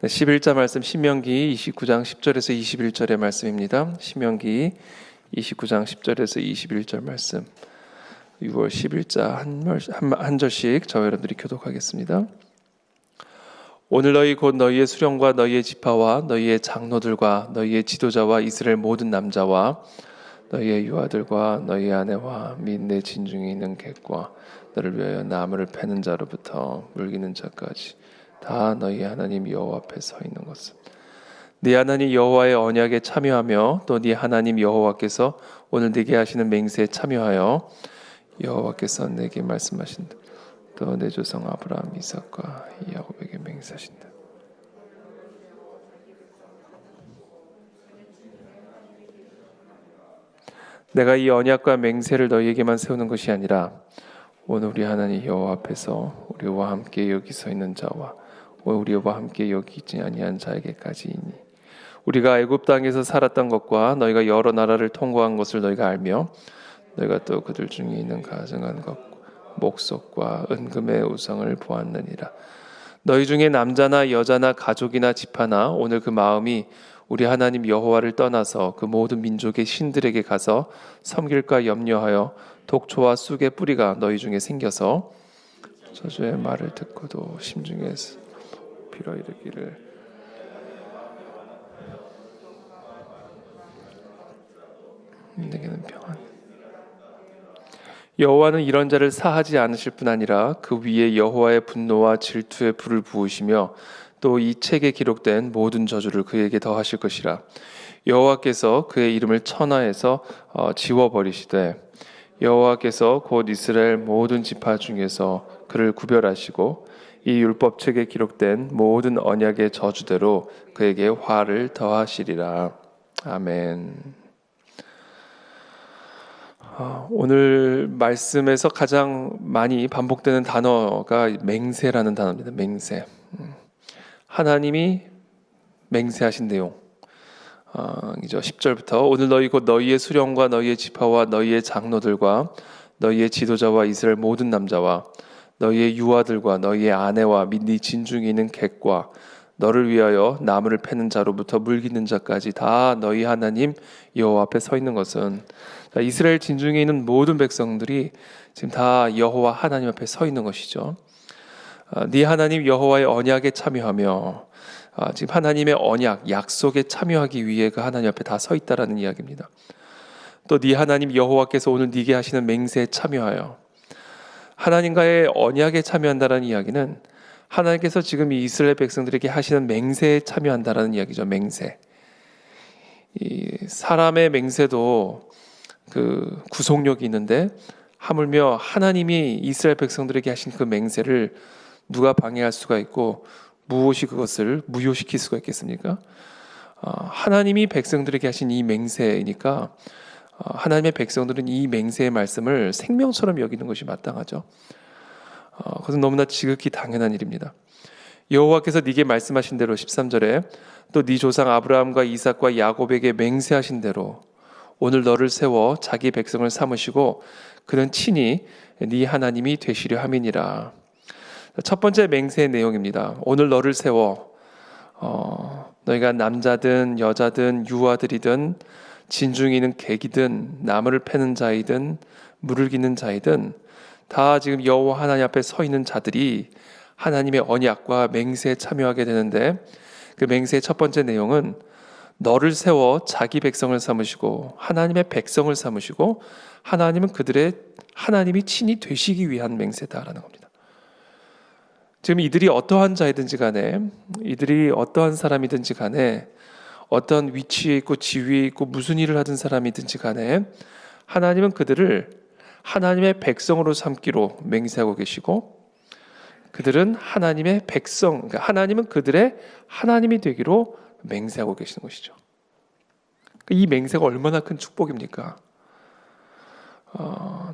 11자 말씀 신명기 29장 10절에서 21절의 말씀입니다. 신명기 29장 10절에서 21절 말씀 6월 11자 한 절씩 저와 여러분들이 교독하겠습니다. 오늘 너희 곧 너희의 수령과 너희의 지파와 너희의 장로들과 너희의 지도자와 이스라엘 모든 남자와 너희의 유아들과 너희의 아내와 및 내 진중에 있는 객과 너를 위하여 나무를 패는 자로부터 물기는 자까지 다 너희 하나님 여호와 앞에 서 있는 것은 네 하나님 여호와의 언약에 참여하며 또 네 하나님 여호와께서 오늘 네게 하시는 맹세에 참여하여 여호와께서 내게 말씀하신다. 또 내 조상 아브라함 이삭과 야곱에게 맹세하신다. 내가 이 언약과 맹세를 너희에게만 세우는 것이 아니라 오늘 우리 하나님 여호와 앞에서 우리와 함께 여기 서 있는 자와 우리와 함께 여기 있지 아니한 자에게까지이니 우리가 애굽 땅에서 살았던 것과 너희가 여러 나라를 통과한 것을 너희가 알며 너희가 또 그들 중에 있는 가증한 것 목석과 은금의 우상을 보았느니라. 너희 중에 남자나 여자나 가족이나 집하나 오늘 그 마음이 우리 하나님 여호와를 떠나서 그 모든 민족의 신들에게 가서 섬길까 염려하여 독초와 쑥의 뿌리가 너희 중에 생겨서 저주의 말을 듣고도 심중에서 빌어 이르기를 내게는 평안. 여호와는 이런 자를 사하지 않으실 뿐 아니라 그 위에 여호와의 분노와 질투의 불을 부으시며 또 이 책에 기록된 모든 저주를 그에게 더하실 것이라. 여호와께서 그의 이름을 천하에서 지워버리시되 여호와께서 곧 이스라엘 모든 지파 중에서 그를 구별하시고 이 율법책에 기록된 모든 언약의 저주대로 그에게 화를 더하시리라. 아멘. 오늘 말씀에서 가장 많이 반복되는 단어가 맹세라는 단어입니다. 맹세. 하나님이 맹세하신 내용. 이죠. 10절부터 오늘 너희 곧 너희의 수령과 너희의 지파와 너희의 장로들과 너희의 지도자와 이스라엘 모든 남자와 너희의 유아들과 너희의 아내와 및 네 진중에 있는 객과 너를 위하여 나무를 패는 자로부터 물기는 자까지 다 너희 하나님 여호와 앞에 서 있는 것은 이스라엘 진중에 있는 모든 백성들이 지금 다 여호와 하나님 앞에 서 있는 것이죠. 네 하나님 여호와의 언약에 참여하며 지금 하나님의 언약, 약속에 참여하기 위해 그 하나님 앞에 다 서 있다라는 이야기입니다. 또 네 하나님 여호와께서 오늘 네게 하시는 맹세에 참여하여 하나님과의 언약에 참여한다라는 이야기는 하나님께서 지금 이 이스라엘 백성들에게 하시는 맹세에 참여한다라는 이야기죠. 맹세. 이 사람의 맹세도 그 구속력이 있는데 하물며 하나님이 이스라엘 백성들에게 하신 그 맹세를 누가 방해할 수가 있고 무엇이 그것을 무효시킬 수가 있겠습니까? 하나님이 백성들에게 하신 이 맹세이니까 하나님의 백성들은 이 맹세의 말씀을 생명처럼 여기는 것이 마땅하죠. 그것은 너무나 지극히 당연한 일입니다. 여호와께서 네게 말씀하신 대로 13절에 또 네 조상 아브라함과 이삭과 야곱에게 맹세하신 대로 오늘 너를 세워 자기 백성을 삼으시고 그는 친히 네 하나님이 되시려 함이니라. 첫 번째 맹세의 내용입니다. 오늘 너를 세워 너희가 남자든 여자든 유아들이든 진중에 있는 객이든 나무를 패는 자이든 물을 기는 자이든 다 지금 여호와 하나님 앞에 서 있는 자들이 하나님의 언약과 맹세에 참여하게 되는데 그 맹세의 첫 번째 내용은 너를 세워 자기 백성을 삼으시고 하나님의 백성을 삼으시고 하나님은 그들의 하나님이 친히 되시기 위한 맹세다라는 겁니다. 지금 이들이 어떠한 자이든지 간에 이들이 어떠한 사람이든지 간에 어떤 위치에 있고 지위에 있고 무슨 일을 하든 사람이든지 간에 하나님은 그들을 하나님의 백성으로 삼기로 맹세하고 계시고 그들은 하나님의 백성, 그러니까 하나님은 그들의 하나님이 되기로 맹세하고 계시는 것이죠. 이 맹세가 얼마나 큰 축복입니까?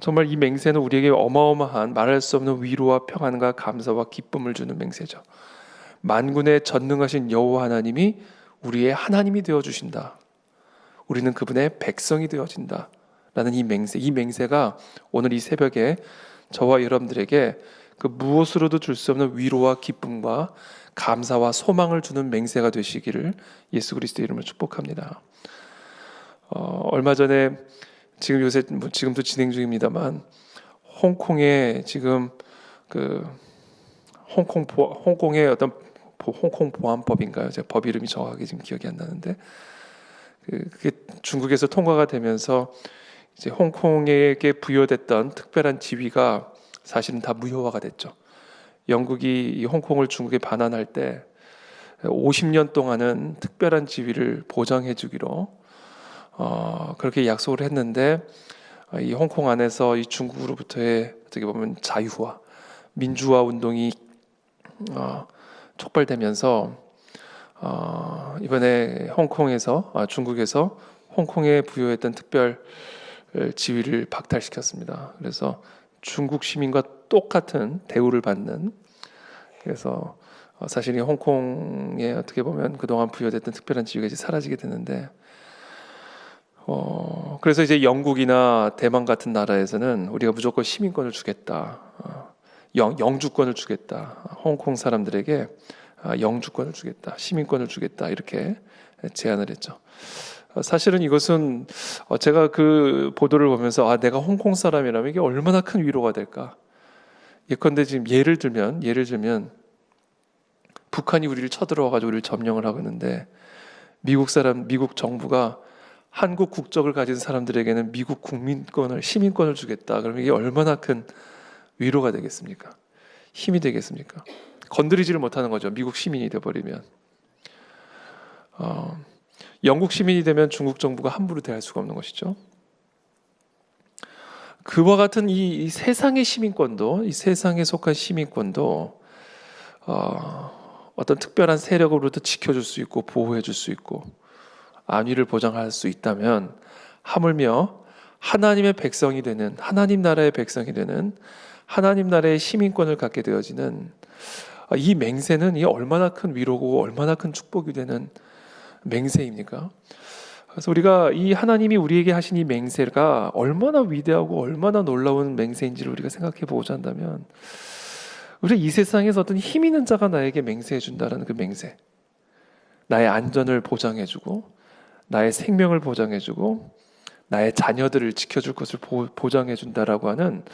정말 이 맹세는 우리에게 어마어마한 말할 수 없는 위로와 평안과 감사와 기쁨을 주는 맹세죠. 만군의 전능하신 여호와 하나님이 우리의 하나님이 되어주신다. 우리는 그분의 백성이 되어진다. 라는 이 맹세가 오늘 이 새벽에 저와 여러분들에게 그 무엇으로도 줄 수 없는 위로와 기쁨과 감사와 소망을 주는 맹세가 되시기를 예수 그리스도의 이름으로 축복합니다. 얼마 전에 지금 요새 지금도 진행 중입니다만 홍콩에 지금 그 홍콩의 어떤 홍콩 보안법인가요? 제가 법 이름이 정확하게 지금 기억이 안 나는데 그게 중국에서 통과가 되면서 이제 홍콩에게 부여됐던 특별한 지위가 사실은 다 무효화가 됐죠. 영국이 이 홍콩을 중국에 반환할 때 50년 동안은 특별한 지위를 보장해 주기로 그렇게 약속을 했는데 이 홍콩 안에서 이 중국으로부터의 어떻게 보면 자유화, 민주화 운동이 촉발되면서 이번에 중국에서 홍콩에 부여했던 특별 지위를 박탈시켰습니다. 그래서 중국 시민과 똑같은 대우를 받는, 그래서 사실 이 홍콩에 어떻게 보면 그동안 부여됐던 특별한 지위가 이제 사라지게 되는데, 그래서 이제 영국이나 대만 같은 나라에서는 우리가 무조건 시민권을 주겠다, 영주권을 주겠다, 홍콩 사람들에게 영주권을 주겠다, 시민권을 주겠다, 이렇게 제안을 했죠. 사실은 이것은 제가 그 보도를 보면서 내가 홍콩 사람이라면 이게 얼마나 큰 위로가 될까. 예컨대 지금 예를 들면 북한이 우리를 쳐들어와가지고 우리를 점령을 하고 있는데 미국 정부가 한국 국적을 가진 사람들에게는 미국 시민권을 주겠다. 그러면 이게 얼마나 큰 위로가 되겠습니까? 힘이 되겠습니까? 건드리지를 못하는 거죠. 미국 시민이 돼버리면. 영국 시민이 되면 중국 정부가 함부로 대할 수가 없는 것이죠. 그와 같은 이 세상의 시민권도, 이 세상에 속한 시민권도 어떤 특별한 세력으로부터 지켜줄 수 있고 보호해줄 수 있고 안위를 보장할 수 있다면, 하물며 하나님의 백성이 되는, 하나님 나라의 백성이 되는, 하나님 나라의 시민권을 갖게 되어지는 이 맹세는 이 얼마나 큰 위로고 얼마나 큰 축복이 되는 맹세입니까? 그래서 우리가 이 하나님이 우리에게 하신 이 맹세가 얼마나 위대하고 얼마나 놀라운 맹세인지를 우리가 생각해 보고자 한다면, 우리 이 세상에서 어떤 힘 있는 자가 나에게 맹세해 준다는 그 맹세, 나의 안전을 보장해 주고 나의 생명을 보장해 주고 나의 자녀들을 지켜줄 것을 보장해 준다라고 하는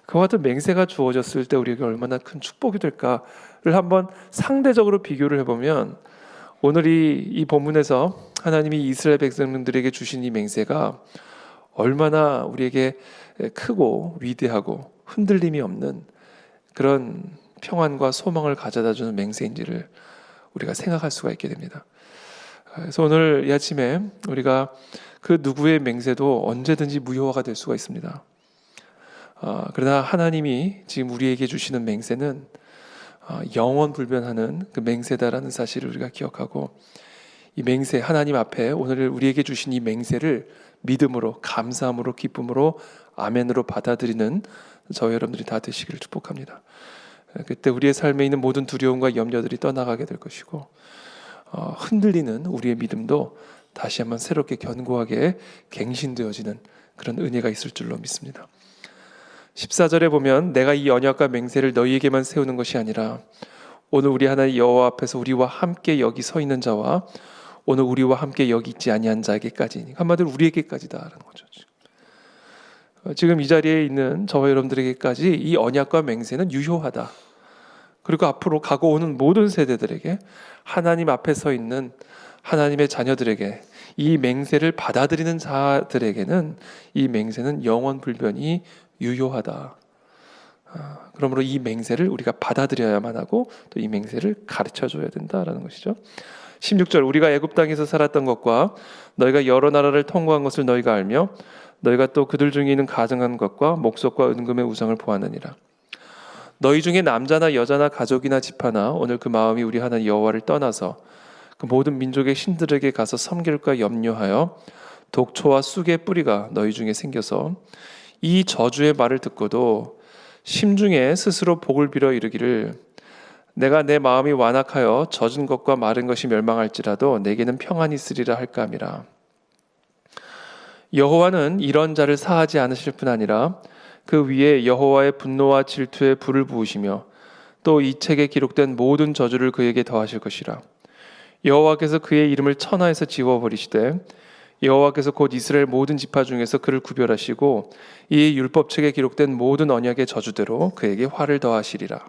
그와 같은 맹세가 주어졌을 때 우리에게 얼마나 큰 축복이 될까를 한번 상대적으로 비교를 해보면, 오늘 이 본문에서 하나님이 이스라엘 백성들에게 주신 이 맹세가 얼마나 우리에게 크고 위대하고 흔들림이 없는 그런 평안과 소망을 가져다주는 맹세인지를 우리가 생각할 수가 있게 됩니다. 그래서 오늘 이 아침에 우리가 그 누구의 맹세도 언제든지 무효화가 될 수가 있습니다. 그러나 하나님이 지금 우리에게 주시는 맹세는 영원 불변하는 그 맹세다라는 사실을 우리가 기억하고, 이 맹세, 하나님 앞에 오늘 우리에게 주신 이 맹세를 믿음으로, 감사함으로, 기쁨으로, 아멘으로 받아들이는 저희 여러분들이 다 되시기를 축복합니다. 그때 우리의 삶에 있는 모든 두려움과 염려들이 떠나가게 될 것이고, 흔들리는 우리의 믿음도 다시 한번 새롭게 견고하게 갱신되어지는 그런 은혜가 있을 줄로 믿습니다. 14절에 보면 내가 이 언약과 맹세를 너희에게만 세우는 것이 아니라 오늘 우리 하나님 여호와 앞에서 우리와 함께 여기 서 있는 자와 오늘 우리와 함께 여기 있지 아니한 자에게까지, 한마디로 우리에게까지다라는 거죠. 지금 이 자리에 있는 저와 여러분들에게까지 이 언약과 맹세는 유효하다. 그리고 앞으로 가고 오는 모든 세대들에게, 하나님 앞에 서 있는 하나님의 자녀들에게, 이 맹세를 받아들이는 자들에게는 이 맹세는 영원 불변이 유효하다. 그러므로 이 맹세를 우리가 받아들여야만 하고 또 이 맹세를 가르쳐줘야 된다라는 것이죠. 16절, 우리가 애굽 땅에서 살았던 것과 너희가 여러 나라를 통과한 것을 너희가 알며 너희가 또 그들 중에 있는 가증한 것과 목석과 은금의 우상을 보았느니라. 너희 중에 남자나 여자나 가족이나 집하나 오늘 그 마음이 우리 하나님 여호와를 떠나서 그 모든 민족의 신들에게 가서 섬길까 염려하여 독초와 쑥의 뿌리가 너희 중에 생겨서 이 저주의 말을 듣고도 심중에 스스로 복을 빌어 이르기를 내가 내 마음이 완악하여 젖은 것과 마른 것이 멸망할지라도 내게는 평안이 있으리라 할까 함이라. 여호와는 이런 자를 사하지 않으실 뿐 아니라 그 위에 여호와의 분노와 질투의 불을 부으시며 또 이 책에 기록된 모든 저주를 그에게 더하실 것이라. 여호와께서 그의 이름을 천하에서 지워버리시되 여호와께서 곧 이스라엘 모든 지파 중에서 그를 구별하시고 이 율법책에 기록된 모든 언약의 저주대로 그에게 화를 더하시리라.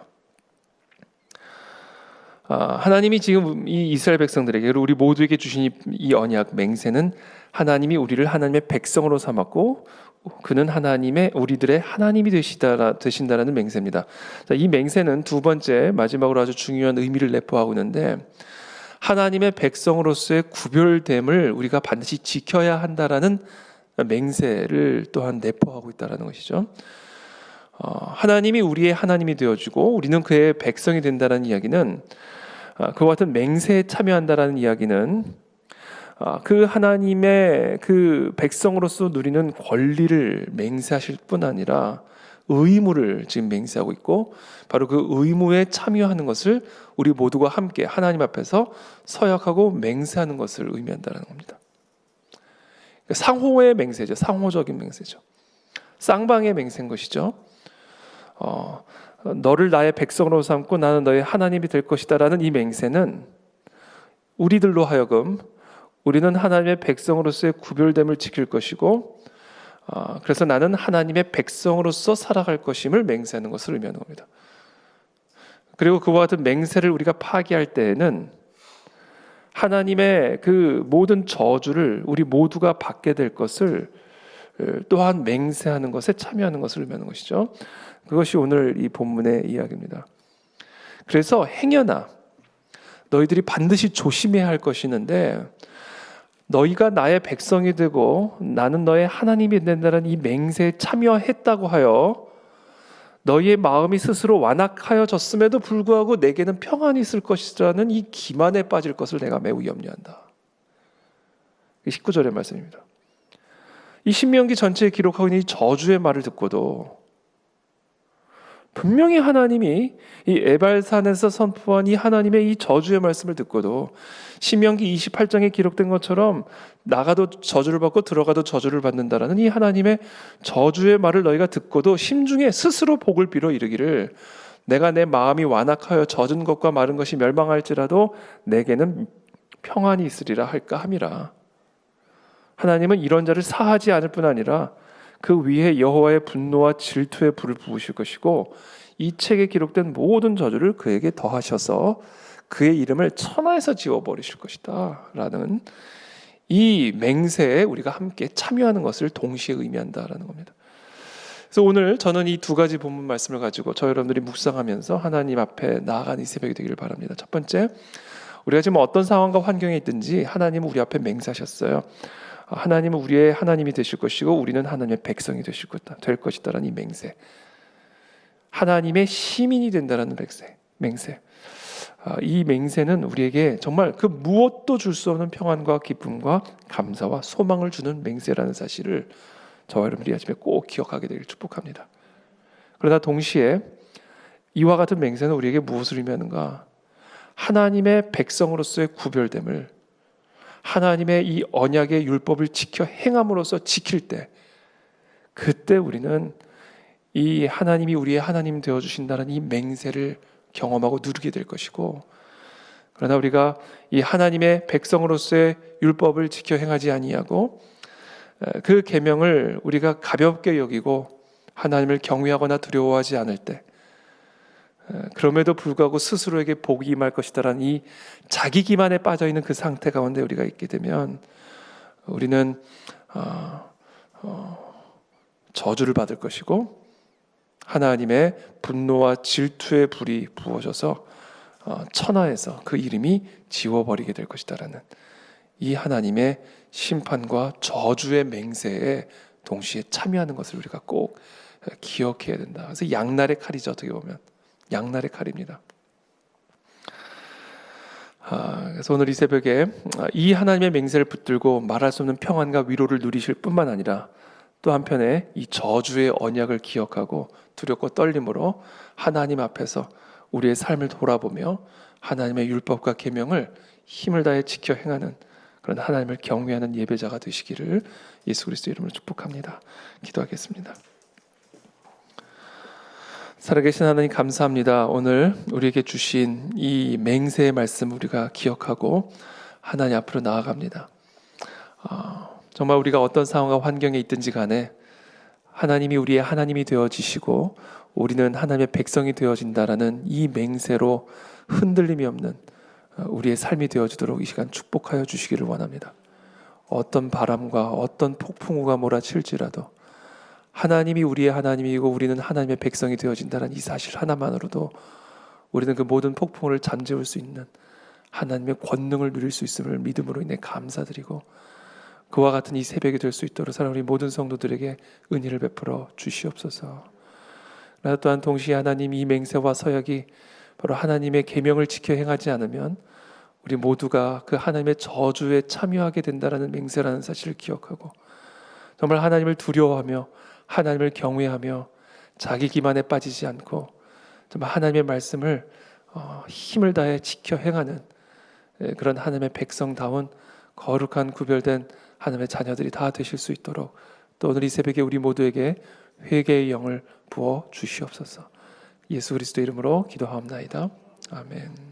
하나님이 지금 이 이스라엘 백성들에게, 그리고 우리 모두에게 주신 이 언약 맹세는 하나님이 우리를 하나님의 백성으로 삼았고 그는 우리들의 하나님이 되신다라는 맹세입니다. 자, 이 맹세는 두 번째 마지막으로 아주 중요한 의미를 내포하고 있는데, 하나님의 백성으로서의 구별됨을 우리가 반드시 지켜야 한다라는 맹세를 또한 내포하고 있다는 것이죠. 하나님이 우리의 하나님이 되어주고 우리는 그의 백성이 된다는 이야기는, 그와 같은 맹세에 참여한다라는 이야기는 그 하나님의 그 백성으로서 누리는 권리를 맹세하실 뿐 아니라 의무를 지금 맹세하고 있고, 바로 그 의무에 참여하는 것을 우리 모두가 함께 하나님 앞에서 서약하고 맹세하는 것을 의미한다는 겁니다. 상호의 맹세죠. 상호적인 맹세죠. 쌍방의 맹세인 것이죠. 너를 나의 백성으로 삼고 나는 너의 하나님이 될 것이다라는 이 맹세는 우리들로 하여금 우리는 하나님의 백성으로서의 구별됨을 지킬 것이고, 그래서 나는 하나님의 백성으로서 살아갈 것임을 맹세하는 것을 의미하는 겁니다. 그리고 그와 같은 맹세를 우리가 파기할 때에는 하나님의 그 모든 저주를 우리 모두가 받게 될 것을 또한 맹세하는 것에 참여하는 것을 의미하는 것이죠. 그것이 오늘 이 본문의 이야기입니다. 그래서 행여나 너희들이 반드시 조심해야 할 것이 있는데, 너희가 나의 백성이 되고 나는 너의 하나님이 된다는 이 맹세에 참여했다고 하여 너희의 마음이 스스로 완악하여졌음에도 불구하고 내게는 평안이 있을 것이라는 이 기만에 빠질 것을 내가 매우 염려한다. 19절의 말씀입니다. 이 신명기 전체에 기록하고 있는 이 저주의 말을 듣고도 분명히 하나님이 이 에발산에서 선포한 이 하나님의 이 저주의 말씀을 듣고도 신명기 28장에 기록된 것처럼 나가도 저주를 받고 들어가도 저주를 받는다라는 이 하나님의 저주의 말을 너희가 듣고도 심중에 스스로 복을 빌어 이르기를, 내가 내 마음이 완악하여 젖은 것과 마른 것이 멸망할지라도 내게는 평안이 있으리라 할까 함이라. 하나님은 이런 자를 사하지 않을 뿐 아니라 그 위에 여호와의 분노와 질투의 불을 부으실 것이고 이 책에 기록된 모든 저주를 그에게 더하셔서 그의 이름을 천하에서 지워버리실 것이다 라는 이 맹세에 우리가 함께 참여하는 것을 동시에 의미한다라는 겁니다. 그래서 오늘 저는 이 두 가지 본문 말씀을 가지고 저 여러분들이 묵상하면서 하나님 앞에 나아가는 이 새벽이 되기를 바랍니다. 첫 번째, 우리가 지금 어떤 상황과 환경에 있든지 하나님은 우리 앞에 맹세하셨어요. 하나님은 우리의 하나님이 되실 것이고 우리는 하나님의 백성이 될 것이다라는 이 맹세, 하나님의 시민이 된다라는 맹세. 이 맹세는 우리에게 정말 그 무엇도 줄 수 없는 평안과 기쁨과 감사와 소망을 주는 맹세라는 사실을 저와 여러분들이 아침에 꼭 기억하게 되기를 축복합니다. 그러나 동시에 이와 같은 맹세는 우리에게 무엇을 의미하는가? 하나님의 백성으로서의 구별됨을, 하나님의 이 언약의 율법을 지켜 행함으로써 지킬 때, 그때 우리는 이 하나님이 우리의 하나님 되어주신다는 이 맹세를 경험하고 누리게 될 것이고, 그러나 우리가 이 하나님의 백성으로서의 율법을 지켜 행하지 아니하고 그 계명을 우리가 가볍게 여기고 하나님을 경외하거나 두려워하지 않을 때, 그럼에도 불구하고 스스로에게 복이 임할 것이다라는 이 자기 기만에 빠져있는 그 상태 가운데 우리가 있게 되면 우리는 저주를 받을 것이고 하나님의 분노와 질투의 불이 부어져서 천하에서 그 이름이 지워버리게 될 것이다라는 이 하나님의 심판과 저주의 맹세에 동시에 참여하는 것을 우리가 꼭 기억해야 된다. 그래서 양날의 칼이죠. 어떻게 보면 양날의 칼입니다. 그래서 오늘 이 새벽에 이 하나님의 맹세를 붙들고 말할 수 없는 평안과 위로를 누리실 뿐만 아니라 또 한편에 이 저주의 언약을 기억하고 두렵고 떨림으로 하나님 앞에서 우리의 삶을 돌아보며 하나님의 율법과 계명을 힘을 다해 지켜 행하는 그런 하나님을 경외하는 예배자가 되시기를 예수 그리스도의 이름으로 축복합니다. 기도하겠습니다. 살아계신 하나님 감사합니다. 오늘 우리에게 주신 이 맹세의 말씀 우리가 기억하고 하나님 앞으로 나아갑니다. 정말 우리가 어떤 상황과 환경에 있든지 간에 하나님이 우리의 하나님이 되어지시고 우리는 하나님의 백성이 되어진다라는 이 맹세로 흔들림이 없는 우리의 삶이 되어지도록 이 시간 축복하여 주시기를 원합니다. 어떤 바람과 어떤 폭풍우가 몰아칠지라도 하나님이 우리의 하나님이고 우리는 하나님의 백성이 되어진다는 이 사실 하나만으로도 우리는 그 모든 폭풍을 잠재울 수 있는 하나님의 권능을 누릴 수 있음을 믿음으로 인해 감사드리고 그와 같은 이 새벽이 될 수 있도록 사랑하는 우리 모든 성도들에게 은혜를 베풀어 주시옵소서. 그러나 또한 동시에 하나님 이 맹세와 서약이 바로 하나님의 계명을 지켜 행하지 않으면 우리 모두가 그 하나님의 저주에 참여하게 된다는 맹세라는 사실을 기억하고 정말 하나님을 두려워하며 하나님을 경외하며 자기 기만에 빠지지 않고 정말 하나님의 말씀을 힘을 다해 지켜 행하는 그런 하나님의 백성다운 거룩한 구별된 하나님의 자녀들이 다 되실 수 있도록 또 오늘 이 새벽에 우리 모두에게 회개의 영을 부어 주시옵소서. 예수 그리스도 이름으로 기도하옵나이다. 아멘.